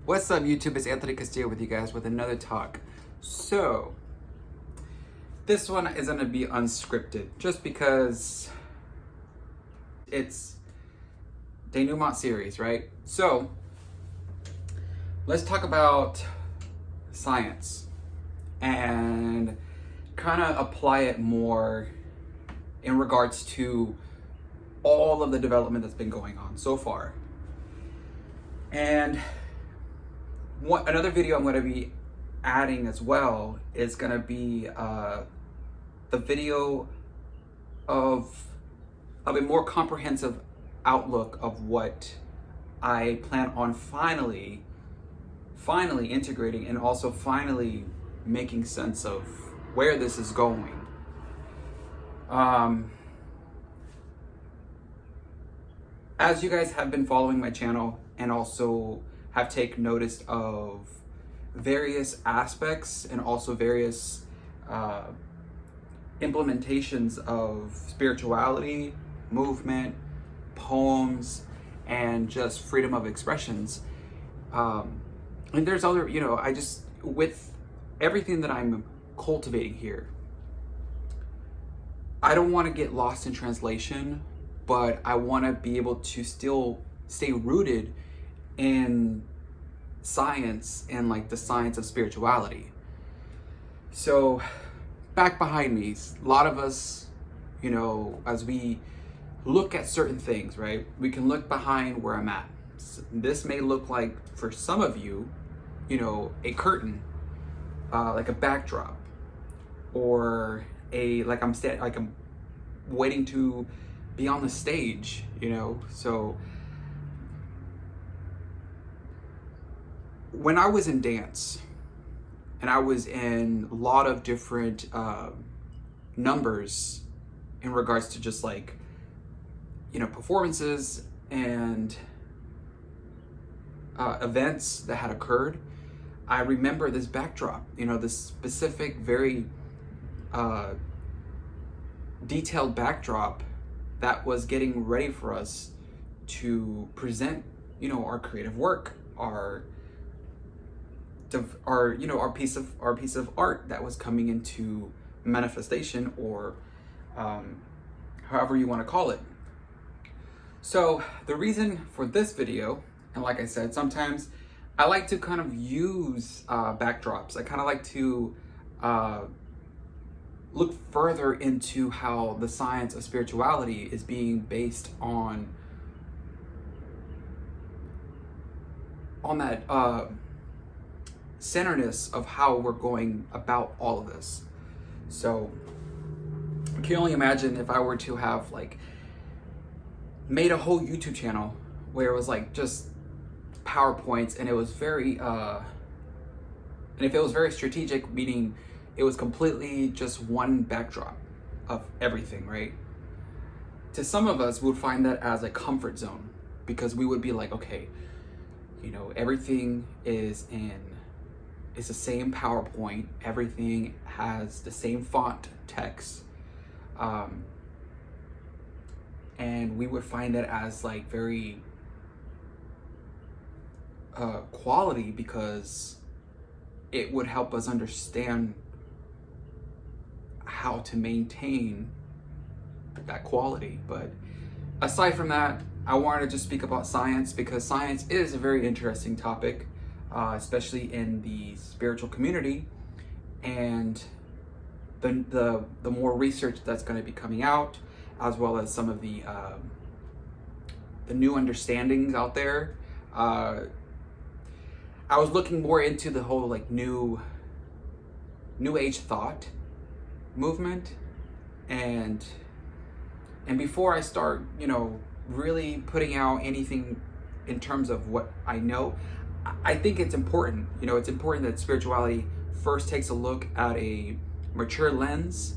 What's up, YouTube? It's Anthony Castillo with you guys with another talk. So, this one is going to be unscripted just because it's Denouement series, right? So, let's talk about science and kind of apply it more in regards to all of the development that's been going on so far. And another video I'm going to be adding as well is going to be the video of a more comprehensive outlook of what I plan on finally integrating and also finally making sense of where this is going. As you guys have been following my channel and also have taken notice of various aspects and also various implementations of spirituality, movement, poems, and just freedom of expressions. And there's other, with everything that I'm cultivating here, I don't want to get lost in translation, but I want to be able to still stay rooted in science and like the science of spirituality. So back behind me, a lot of us, as we look at certain things, right? We can look behind where I'm at. This may look like, for some of you, a curtain, like a backdrop, or like I'm waiting to be on the stage, So when I was in dance, and I was in a lot of different numbers in regards to just like, performances and events that had occurred, I remember this backdrop, this specific, very detailed backdrop that was getting ready for us to present, our creative work, our piece of art that was coming into manifestation, or however you want to call it. So the reason for this video, and like I said, sometimes I like to kind of use backdrops. I kind of like to look further into how the science of spirituality is being based on that centerness of how we're going about all of this. So I can only imagine if I were to have like made a whole YouTube channel where it was like just PowerPoints, and it was very and if it was very strategic, meaning it was completely just one backdrop of everything, right? To some of us, we would find that as a comfort zone, because we would be like, okay, everything it's the same PowerPoint, everything has the same font text, and we would find that as like very quality, because it would help us understand how to maintain that quality. But aside from that, I wanted to just speak about science, because science is a very interesting topic, especially in the spiritual community, and the more research that's going to be coming out, as well as some of the new understandings out there. I was looking more into the whole like new age thought movement, and before I start really putting out anything in terms of what I know, I think it's important it's important that spirituality first takes a look at a mature lens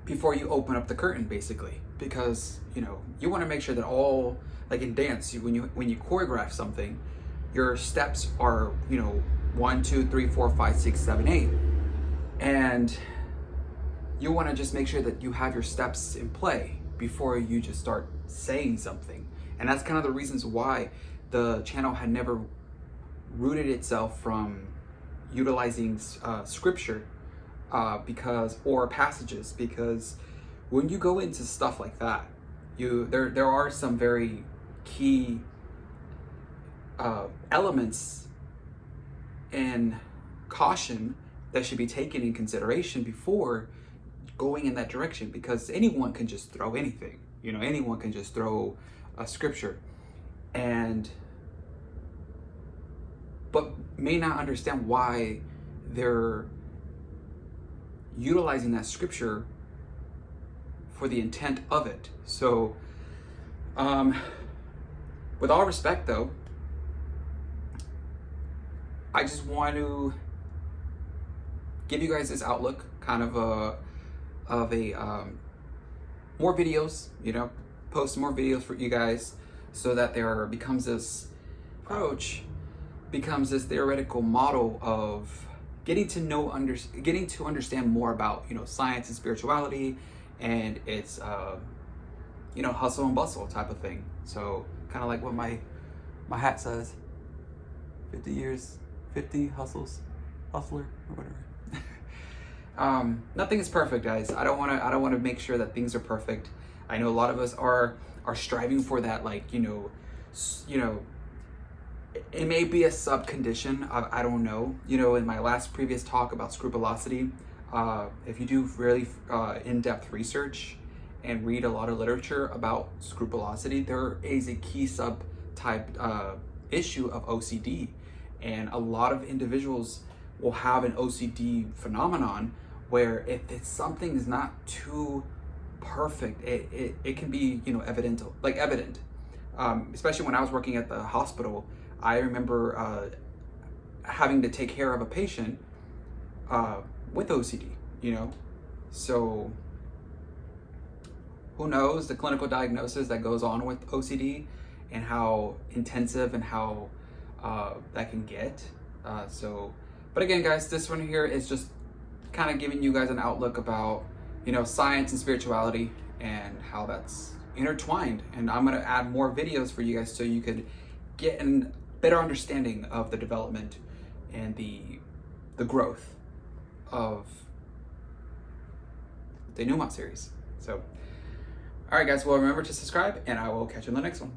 before you open up the curtain, basically, because you want to make sure that all, like in dance, when you choreograph something, your steps are 1, 2, 3, 4, 5, 6, 7, 8, and you want to just make sure that you have your steps in play before you just start saying something. And that's kind of the reasons why the channel had never rooted itself from utilizing scripture or passages, because when you go into stuff like that, there are some very key elements and caution that should be taken in consideration before going in that direction, because anyone can just throw anything. Anyone can just throw a scripture but may not understand why they're utilizing that scripture for the intent of it. So with all respect though, I just want to give you guys this outlook, kind of more videos, post more videos for you guys, so that there becomes this theoretical model of getting to understand more about science and spirituality, and its hustle and bustle type of thing. So kind of like what my hat says, 50 years, 50 hustler or whatever. Nothing is perfect, guys. I don't want to make sure that things are perfect. I know a lot of us are striving for that, it may be a sub condition. I don't know. In my previous talk about scrupulosity, if you do really in-depth research and read a lot of literature about scrupulosity, there is a key subtype issue of OCD, and a lot of individuals will have an OCD phenomenon where if something is not too perfect, it can be evident. Especially when I was working at the hospital, I remember having to take care of a patient with OCD. So who knows the clinical diagnosis that goes on with OCD and how intensive and how that can get. But again, guys, this one here is just kind of giving you guys an outlook about, science and spirituality and how that's intertwined. And I'm going to add more videos for you guys so you could get a better understanding of the development and the growth of the Denouement series. So, all right, guys, well, remember to subscribe, and I will catch you in the next one.